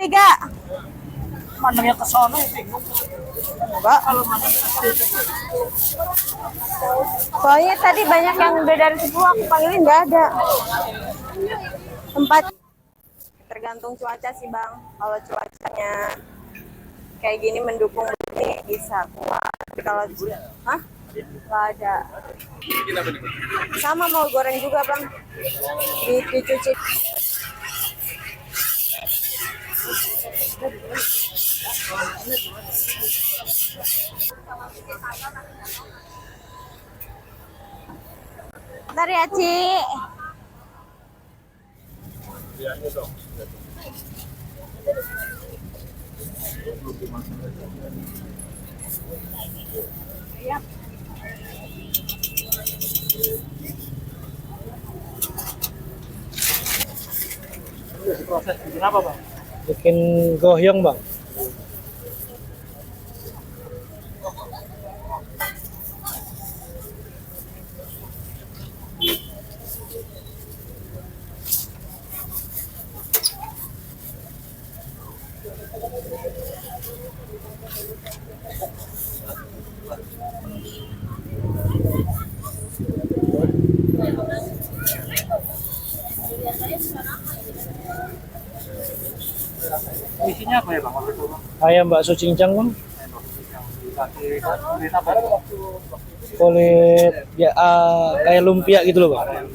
Tiga. Mandangnya ke sono bingung. Enggak. Soalnya tadi banyak yang udah dari 10 aku panggilin nggak ada. Tempat tergantung cuaca sih Bang. Kalau cuacanya kayak gini mendukung ini bisa kuat. Tapi kalau hah? Nggak ada. Sama mau goreng juga Bang. Dicuci. Bentar ya, Ci. Proses bikin apa, Bang? Bikin goyong, Bang. Isinya apa ya, Bang? Waktu itu, Bang? Ayam bakso cincang, Bang. Dikasih kulit apa? Kulit ya kayak lumpia gitu loh, Bang.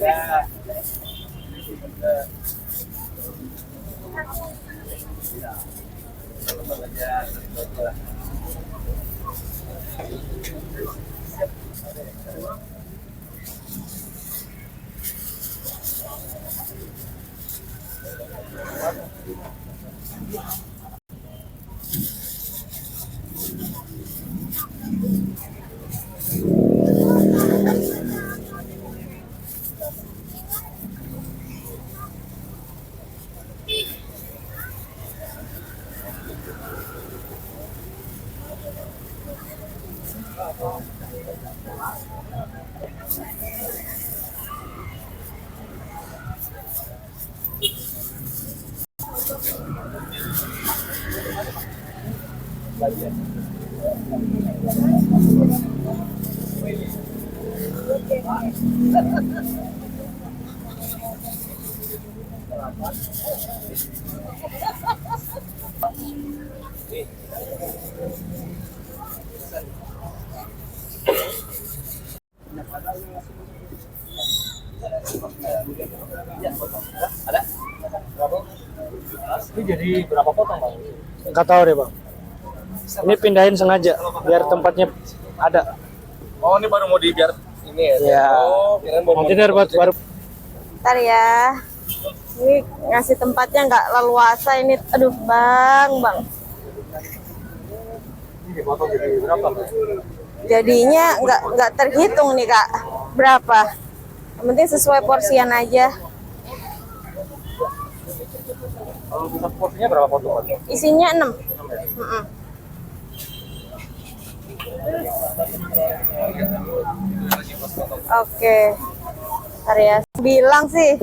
Ini jadi berapa potong, Bang? Nggak tahu deh, Bang. Ini pindahin sengaja biar tempatnya ada. Oh, ini baru mau biar ini ya? Ya. Oh, kirain baru Nanti baru Bentar ya. Ini ngasih tempatnya nggak leluasa ini. Aduh, Bang. Ini dipotong jadi berapa, Bang? Jadinya nggak terhitung nih, Kak. Berapa? Yang penting sesuai porsian aja. Kalau bisa porsinya berapa potong, Bang? Isinya 6. Oke. Bentar ya. Bilang sih.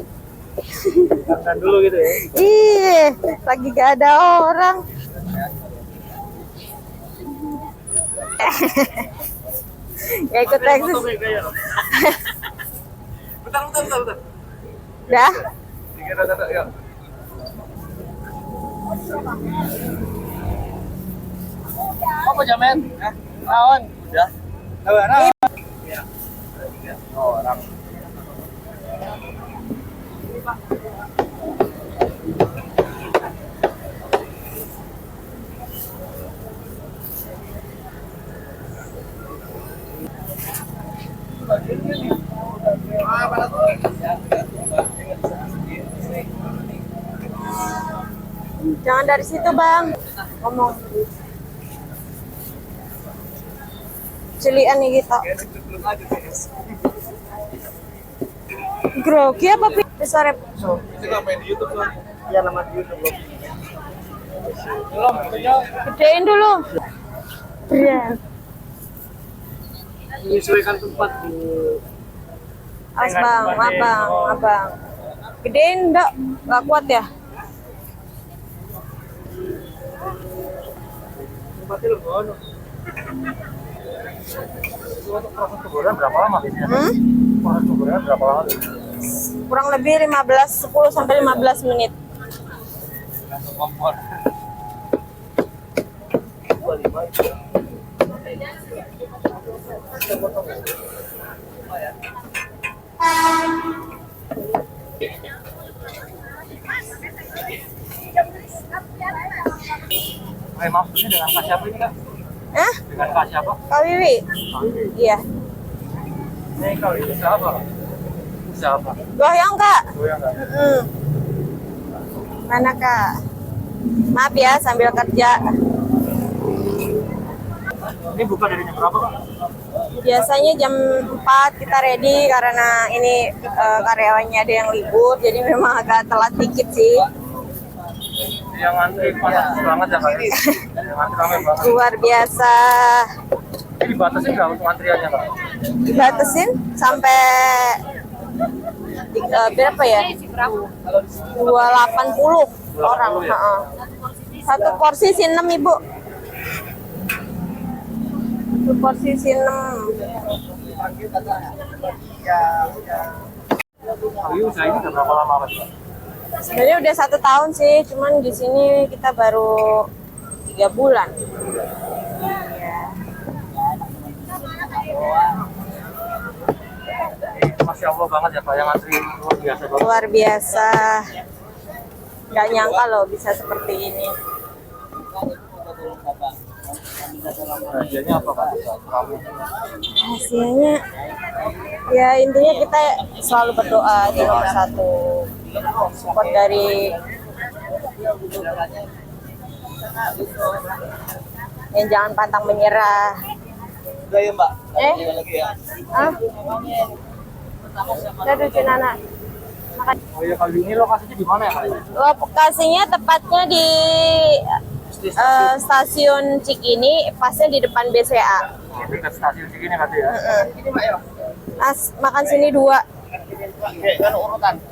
makan dulu gitu ya. Ih, lagi gak ada orang. Gak ikut eksis. Bentar. Dah? Dikit, ya. Apa jamin? Naon? Udah. Nah, Oh, orang. Jangan dari situ, Bang. Ngomong. Cilian nih kita. Grogi apa besar? Itu nggak main di YouTube tuh. Ya nama di YouTube, Bang. Belum, tentunya. Gedein dulu. Berat. Menyesuaikan tempat di Awas Bang, abang. Gedein enggak kuat ya? Tempatnya lu ngono. Untuk proses pemburuan berapa lama biasanya? Proses pemburuan berapa lama? Kurang lebih 10 sampai 15 menit. Kompor. Maaf, ini dengan kas siapa ini kak? Dengan kas siapa? Kak Wiwi? Iya. Ini kalau itu siapa? Siapa? Goyang Kak. Goyang nggak? Mana Kak? Maaf ya sambil kerja. Ini buka dari jam berapa kak? Biasanya jam 4 kita ready karena ini karyawannya ada yang libur, jadi memang agak telat dikit sih. Yang antri panas banget ya kak? Yang antri ramai banget. Luar biasa. Ini dibatasin nggak untuk antriannya kak? Dibatasin sampai berapa ya? 280 orang. Ya? Satu porsi sih 6 Ibu. Satu porsi sih 6. Ini usaha ini udah berapa lama kak? Sebenarnya udah 1 tahun sih, cuman di sini kita baru 3 bulan. Iya. Masya Allah banget ya Pak, yang antri luar biasa banget. Luar biasa. Nggak nyangka loh bisa seperti ini. Rahasianya apa Pak? Kamu Hasilnya ya intinya kita selalu berdoa di nomor 1. Support dari yang jangan pantang menyerah. udah ya Mbak? Lagi ya? Ah? Udah tujuh anak. Oh iya, kali ini lokasinya di mana ya Kak? Lokasinya tepatnya di stasiun Cikini, pasnya di depan BCA. Dekat stasiun segini kali ya? Ini Mbak ya? Mas, makan sini 2. Oke, kan urutan.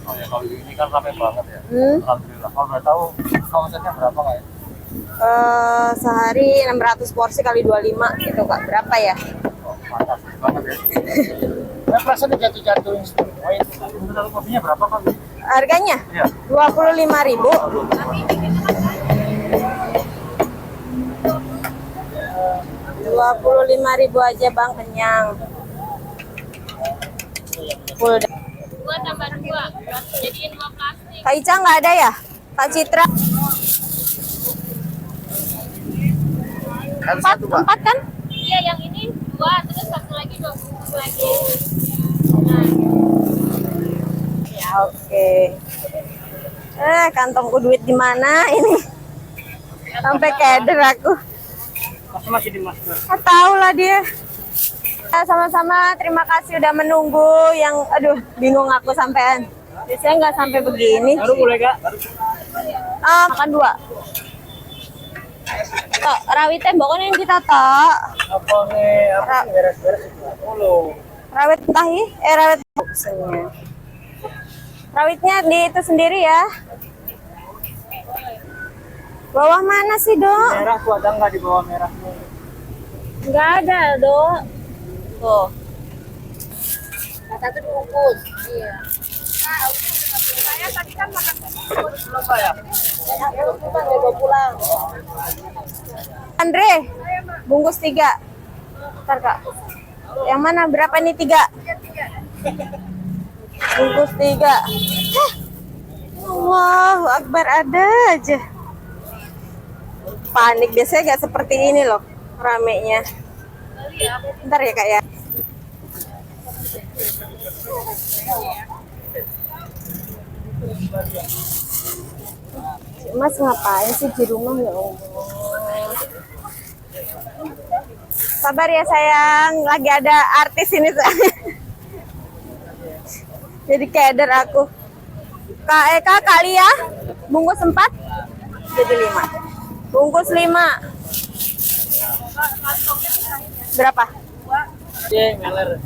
Oh ya, kalau ini kan ramai banget ya. Hmm. Alhamdulillah. Kalau udah tahu omsetnya berapa Kak ya? Sehari 600 porsi kali 25 gitu Kak. Berapa ya? Oh, fantastis banget ya. Nah, perasaan jatuh-jatuh. Untuk satu porsinya berapa Kak? Harganya? Iya. 25.000. Rp25.000 aja Bang, kenyang. Full. 2 tambah 2, jadiin 2 plastik. Kak Ica nggak ada ya? Kak Citra? Empat kan? Iya, yang ini 2, terus satu lagi 2 lagi. Ya oke. Kantongku duit di mana ini? Sampai keder aku. Masih di masker. Tahu lah dia. Sama-sama, terima kasih udah menunggu. Yang aduh bingung aku sampean. Biasanya nggak sampai begini. Baru mulai Kak? Makan 2. Tok, rawitnya pokoknya yang kita tok. Apa nih? Apa sih beres-beres itu? Halo. Rawit tahi, rawit boxnya. Rawitnya di itu sendiri ya. Bawah mana sih, Dok? Merah tuh ada nggak di bawah merah? Nggak ada, Dok. Tuh. Satu dibungkus. Iya. Saya tadi kan makan Belum Pak ya? pulang. Andre, bungkus 3. Ntar Kak. Yang mana? Berapa nih 3? Bungkus 3. Allahu Akbar, ada aja. Panik biasanya nggak seperti ini loh ramenya. Ntar ya Kak ya. Mas ngapain sih di rumah ya Allah? Sabar ya sayang, lagi ada artis ini sayang. Jadi keder aku. Kak Eka kali ya, bungkus 4 jadi 5. Bungkus 5. Berapa? meler.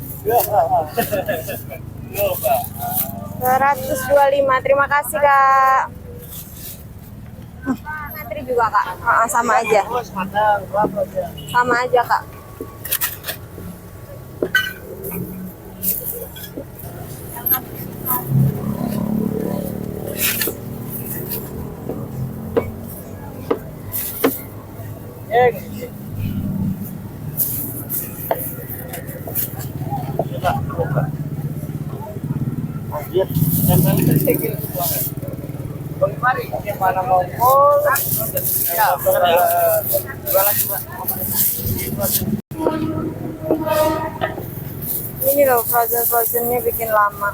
125. Terima kasih, Kak. Ngantri juga, Kak. Sama aja. Sama aja, Kak. Gimana mau ya, Ini loh, frozen-frozennya bikin lama.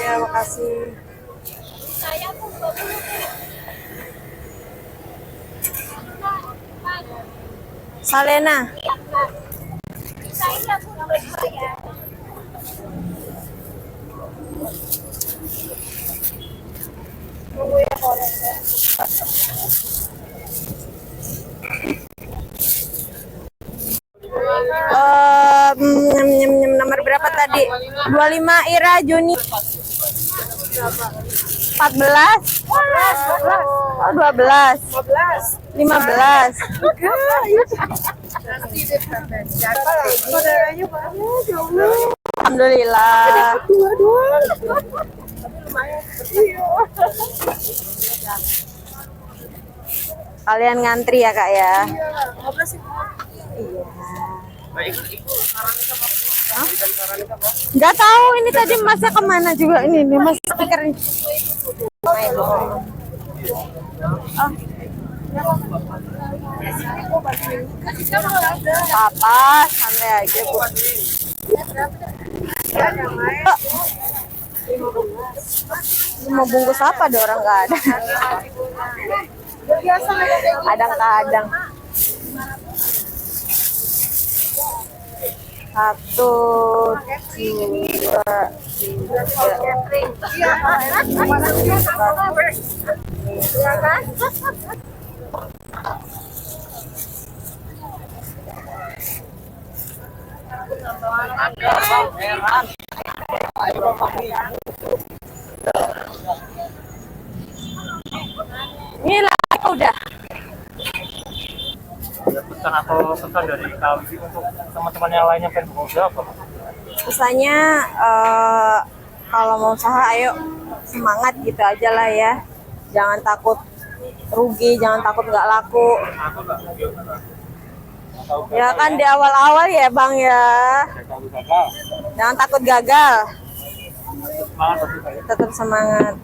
Ya, makasih. Saya pun 20. Salena. Saya pun saya. Nomor berapa tadi? 25 Ira Juni. 14. Oh, 12. 15. Alhamdulillah. Kalian ngantri ya, Kak ya? Iya. Nggak tahu ini tadi masnya kemana juga ini nih mas speaker ini. Apa santai aja bu. Mau bungkus apa? Ada orang nggak ada. Kadang-kadang. 1, 2, 3. Ini lah udah. Ya, pesan atau pesan dari Kalbi untuk teman-teman yang lainnya pengen berusaha apa? Pesannya kalau mau usaha ayo semangat gitu aja lah ya. Jangan takut rugi, jangan takut nggak laku. Ya kan di awal-awal ya Bang ya. Jangan takut gagal. Tetap semangat.